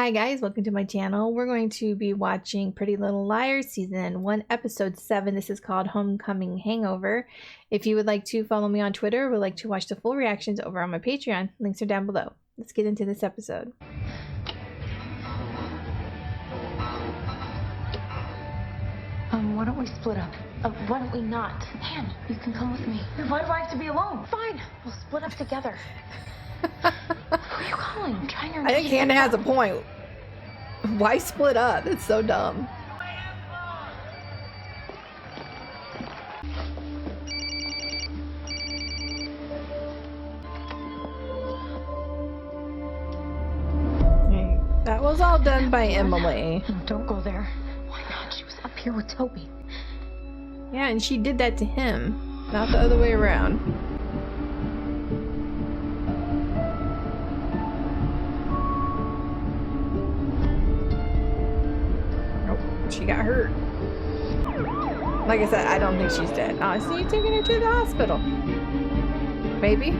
Hi guys, welcome to my channel. We're going to be watching Pretty Little Liars Season 1, Episode 7. This is called Homecoming Hangover. If you would like to follow me on Twitter or would like to watch the full reactions over on my Patreon, links are down below. Let's get into this episode. Why don't we split up? Why don't we not? Man, you can come with me. Why do I have to be alone? Fine, we'll split up together. Who are you calling? I'm trying to I think Hannah has a point. Why split up? It's so dumb. Hey, that was all done by Emily. No, don't go there. Why not? She was up here with Toby. Yeah, and she did that to him, not the other way around. She got hurt. Like I said, I don't think she's dead. Oh, so you're taking her to the hospital. Maybe.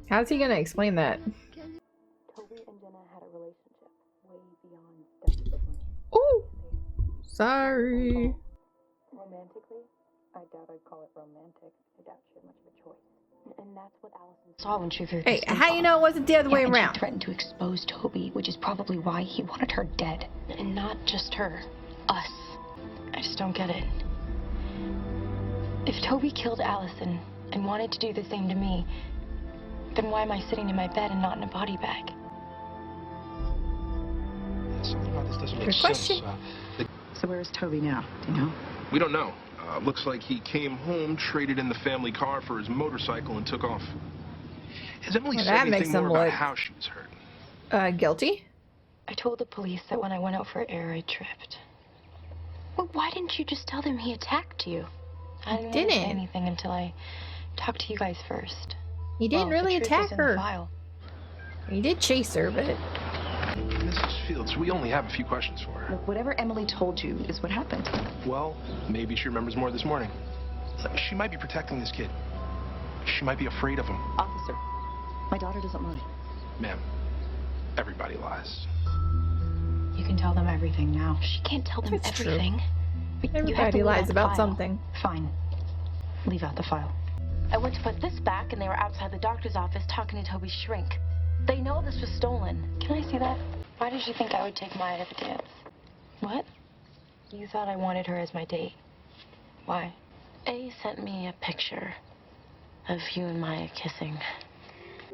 How's he gonna explain that? Toby and Jenna had a relationship way beyond step siblings. Oh, sorry. Romantically, I doubt I'd call it romantic. I doubt she had much of a choice. And that's what Allison Saw when she threw Hey, the how you know it wasn't the other way and around? She threatened to expose Toby, which is probably why he wanted her dead. And not just her. Us. I just don't get it. If Toby killed Allison and wanted to do the same to me, then why am I sitting in my bed and not in a body bag? Something about this doesn't make Good question. sense. So where is Toby now? Do you know? We don't know. Looks like he came home, traded in the family car for his motorcycle, and took off. Has Emily Well, said that makes anything him more about look- how she was hurt? Guilty? I told the police that when I went out for air, I tripped. Well, why didn't you just tell them he attacked you? I didn't want to say Didn't. anything until I talked to you guys first. He didn't Well, the really truth attack is in the her. file. He did chase her, but Mrs. Fields, we only have a few questions for her. Look, whatever Emily told you is what happened. Well, maybe she remembers more this morning. She might be protecting this kid. She might be afraid of him. Officer, my daughter doesn't lie. Ma'am, everybody lies. You can tell them everything now. She can't tell them That's true. everything. But you have everybody to leave out lies the about file. something. Fine. Leave out the file. I went to put this back, and they were outside the doctor's office talking to Toby's shrink. They know this was stolen. Can I see that? Why did you think I would take Maya to the dance? What? You thought I wanted her as my date. Why? A sent me a picture of you and Maya kissing.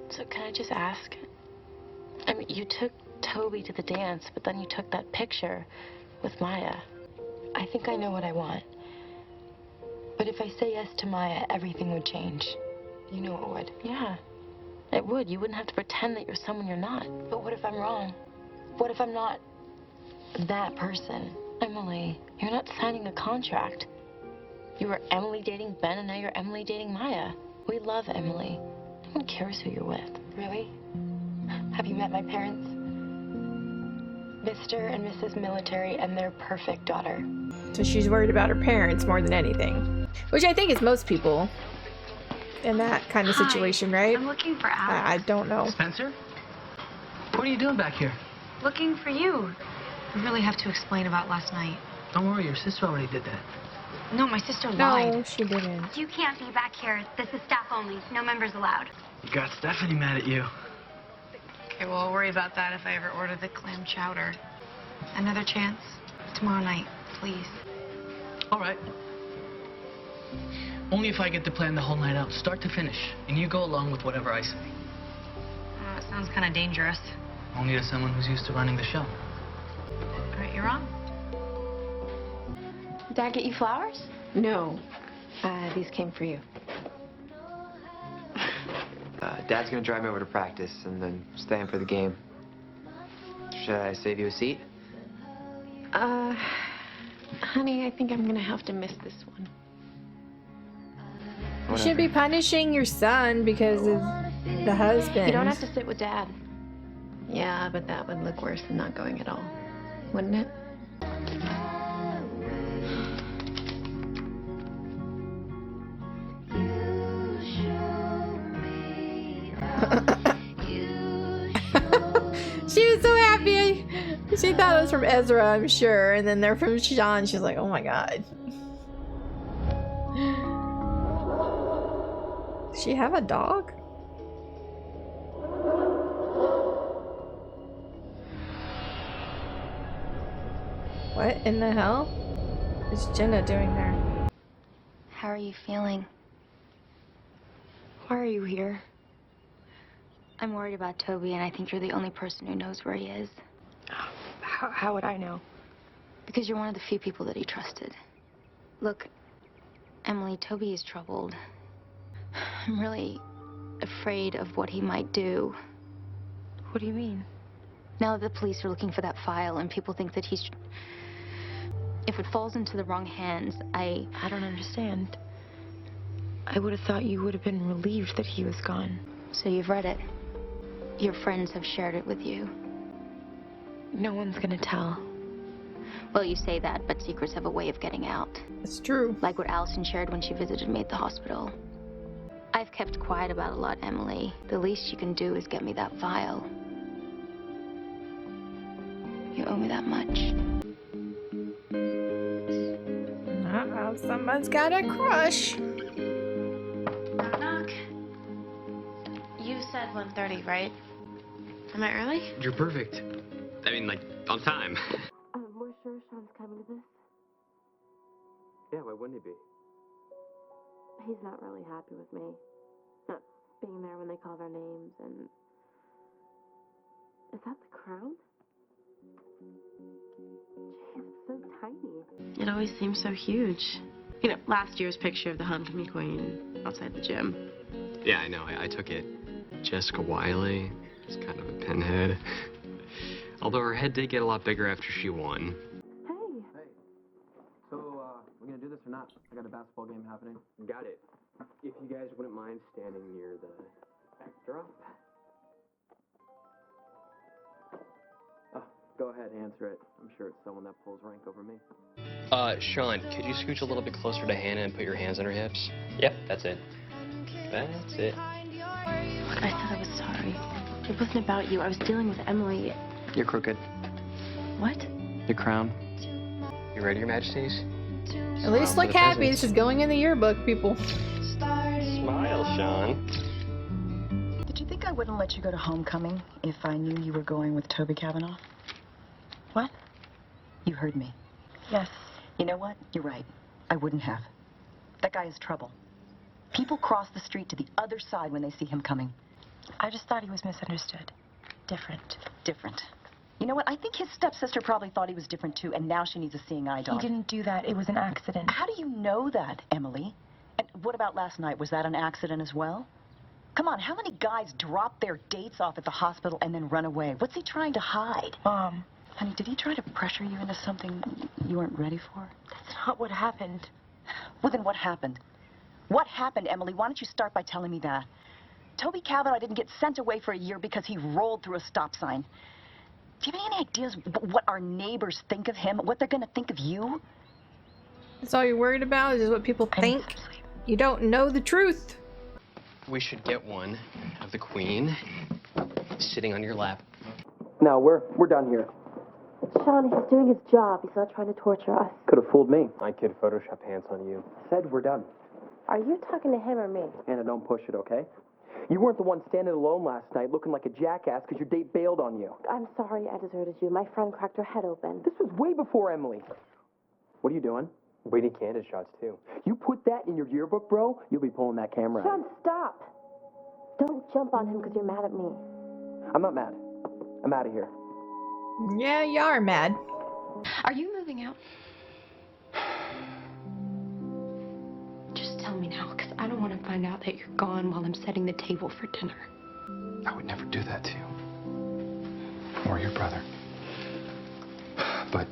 So can I just ask? I mean, you took Toby to the dance, but then you took that picture with Maya. I think I know what I want. But if I say yes to Maya, everything would change. You know it would. Yeah, it would. You wouldn't have to pretend that you're someone you're not. But what if I'm wrong? What if I'm not that person? Emily, you're not signing a contract. You were Emily dating Ben, and now you're Emily dating Maya. We love Emily. No one cares who you're with. Really? Have you met my parents? Mr. and Mrs. Military and their perfect daughter. So she's worried about her parents more than anything. Which I think is most people in that kind of situation, right? I'm looking for Alex. I don't know. Spencer? What are you doing back here? Looking for you. We really have to explain about last night. Don't worry, your sister already did that. No, my sister No, lied. she didn't. You can't be back here. This is staff only. No members allowed. You got Stephanie mad at you. Okay, well, I'll worry about that if I ever order the clam chowder. Another chance? Tomorrow night, please. All right. Only if I get to plan the whole night out, start to finish, and you go along with whatever I say. It sounds kind of dangerous. Only as someone who's used to running the show. All right, you're on. Dad get you flowers? No. These came for you. Dad's gonna drive me over to practice and then stay in for the game. Should I save you a seat? Honey, I think I'm gonna have to miss this one. You should be punishing your son because of the husband. You don't have to sit with Dad. Yeah, but that would look worse than not going at all, wouldn't it? She was so happy. She thought it was from Ezra, I'm sure. And then they're from Sean. She's like, oh my god. Does she have a dog? What in the hell is Jenna doing there? How are you feeling? Why are you here? I'm worried about Toby, and I think you're the only person who knows where he is. How would I know? Because you're one of the few people that he trusted. Look, Emily, Toby is troubled. I'm really afraid of what he might do. What do you mean? Now that the police are looking for that file and people think that he's... If it falls into the wrong hands, I don't understand. I would have thought you would have been relieved that he was gone. So you've read it. Your friends have shared it with you. No one's gonna tell. Well, you say that, but secrets have a way of getting out. It's true. Like what Allison shared when she visited me at the hospital. I've kept quiet about a lot, Emily. The least you can do is get me that file. You owe me that much. Uh-oh, someone's got a crush. Knock, knock. You said 1:30, right? Am I early? You're perfect. I mean, like, on time. We're sure Sean's coming to this. Yeah, why wouldn't he be? He's not really happy with me. Not being there when they call their names and... Is that the crown? Jeez, it's so tiny. It always seems so huge. You know, last year's picture of the homecoming queen outside the gym. Yeah, I know. I took it. Jessica Wiley. It's kind of a pinhead. Although her head did get a lot bigger after she won. Hey. Hey. So, we're gonna do this or not? I got a basketball game happening. Got it. If you guys wouldn't mind standing near the backdrop. Oh, go ahead, answer it. I'm sure it's someone that pulls rank over me. Sean, could you scooch a little bit closer to Hannah and put your hands on her hips? Yep, that's it. That's it. Look, I said I was sorry. It wasn't about you. I was dealing with Emily. You're crooked. What? Your crown. You ready, Your Majesties? At least look happy. This is going in the yearbook, people. Smile, Sean. Did you think I wouldn't let you go to homecoming if I knew you were going with Toby Kavanaugh? What? You heard me. Yes. You know what? You're right. I wouldn't have. That guy is trouble. People cross the street to the other side when they see him coming. I just thought he was misunderstood. Different. Different. You know what? I think his stepsister probably thought he was different too, and now she needs a seeing eye dog. He didn't do that. It was an accident. How do you know that, Emily? And what about last night? Was that an accident as well? Come on, how many guys drop their dates off at the hospital and then run away? What's he trying to hide? Mom. Honey, did he try to pressure you into something you weren't ready for? That's not what happened. Well, then what happened? What happened, Emily? Why don't you start by telling me that? Toby Kavanaugh didn't get sent away for a year because he rolled through a stop sign. Do you have any ideas what our neighbors think of him? What they're going to think of you? That's all you're worried about is what people think. You don't know the truth. We should get one of the Queen sitting on your lap. No, we're done here. Sean, he's doing his job. He's not trying to torture us. Could have fooled me. I could Photoshop pants on you. Said we're done. Are you talking to him or me? Anna, don't push it, okay? You weren't the one standing alone last night looking like a jackass because your date bailed on you. I'm sorry I deserted you. My friend cracked her head open. This was way before Emily. What are you doing? We need candid shots, too. You put that in your yearbook, bro, you'll be pulling that camera out. Sean, stop. Don't jump on him because you're mad at me. I'm not mad. I'm out of here. Yeah, you are mad. Are you moving out? Just tell me now, because I don't want to find out that you're gone while I'm setting the table for dinner. I would never do that to you. Or your brother. But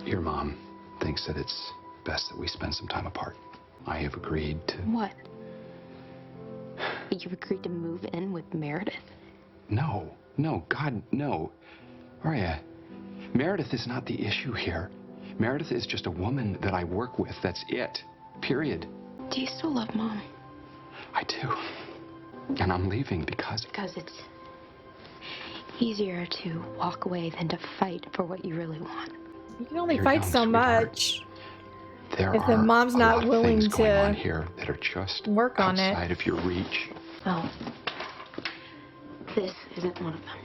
your mom thinks that it's best that we spend some time apart. I have agreed to... What? You've agreed to move in with Meredith? No, God, no. Aria, Meredith is not the issue here. Meredith is just a woman that I work with. That's it. Period. Do you still love Mom? I do. And I'm leaving because... Because it's Easier to walk away than to fight for what you really want. You can only You're fight young, so sweetheart. much. There If the are mom's a not lot of willing things going on to here that are just work on it. outside of your reach. Oh. This isn't one of them.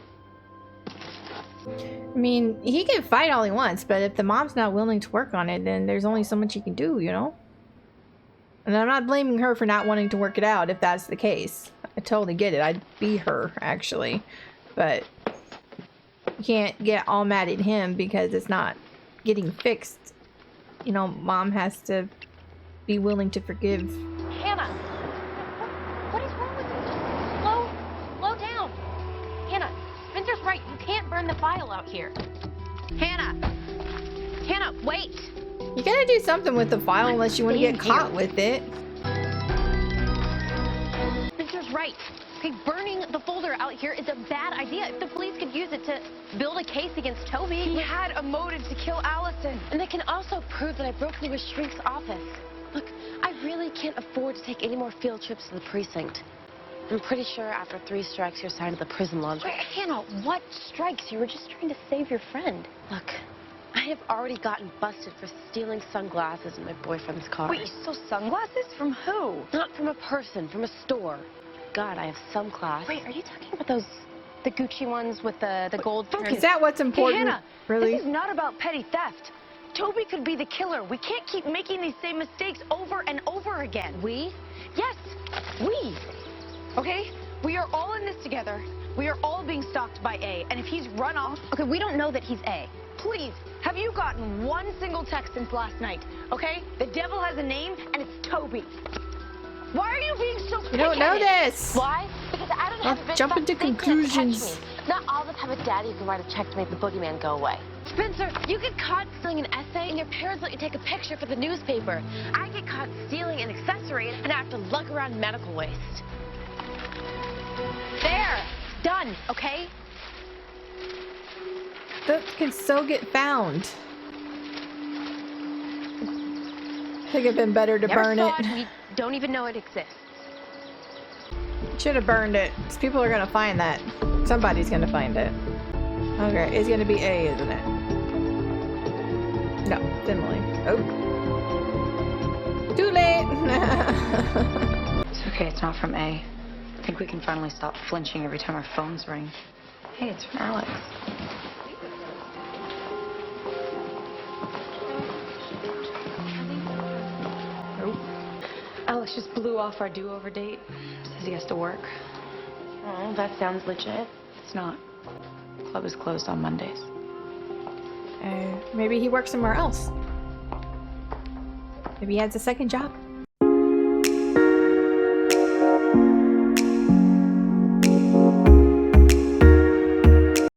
I mean, he can fight all he wants, but if the mom's not willing to work on it, then there's only so much he can do, you know? And I'm not blaming her for not wanting to work it out if that's the case. I totally get it. I'd be her, actually. But you can't get all mad at him because it's not getting fixed. You know, mom has to be willing to forgive. Hannah! What is wrong with you? Just slow down. Hannah, Spencer's right. You can't burn the file out here. Hannah! Hannah, wait! You gotta do something with the file unless you want to get caught with it. Spencer's right. Okay, burning the folder out here is a bad idea. If the police could use it to build a case against Toby. He had a motive to kill Allison. And they can also prove that I broke into his shrink's office. Look, I really can't afford to take any more field trips to the precinct. I'm pretty sure after 3 strikes, you're signed to the prison laundry. Wait, Hannah, what strikes? You were just trying to save your friend. Look, I have already gotten busted for stealing sunglasses in my boyfriend's car. Wait, you stole sunglasses? From who? Not from a person, from a store. God, I have some class. Wait, are you talking about the Gucci ones with the gold? Is that what's important? Hey, Hannah, really? This is not about petty theft. Toby could be the killer. We can't keep making these same mistakes over and over again. We? Yes, we. Okay? We are all in this together. We are all being stalked by A, and if he's run off... Okay, we don't know that he's A. Please, have you gotten one single text since last night? Okay? The devil has a name, and it's Toby. Why are you being so You don't know this. Why? Because I don't have a bitch jump that into they can't conclusions. catch me. Not all of us have a daddy who can write a check to make the boogeyman go away. Spencer, you get caught stealing an essay and your parents let you take a picture for the newspaper. I get caught stealing an accessory and I have to lug around medical waste. There! Done, okay? That could so get found. I think it'd been better to burn it. We don't even know it exists. Should have burned it. 'Cause people are gonna find that. Somebody's gonna find it. Okay, it's gonna be A, isn't it? No, it's Emily. Oh. Too late! It's okay, it's not from A. I think we can finally stop flinching every time our phones ring. Hey, it's from Alex. Alex just blew off our do-over date. Says he has to work. Oh, that sounds legit. It's not. Club is closed on Mondays. Maybe he works somewhere else. Maybe he has a second job.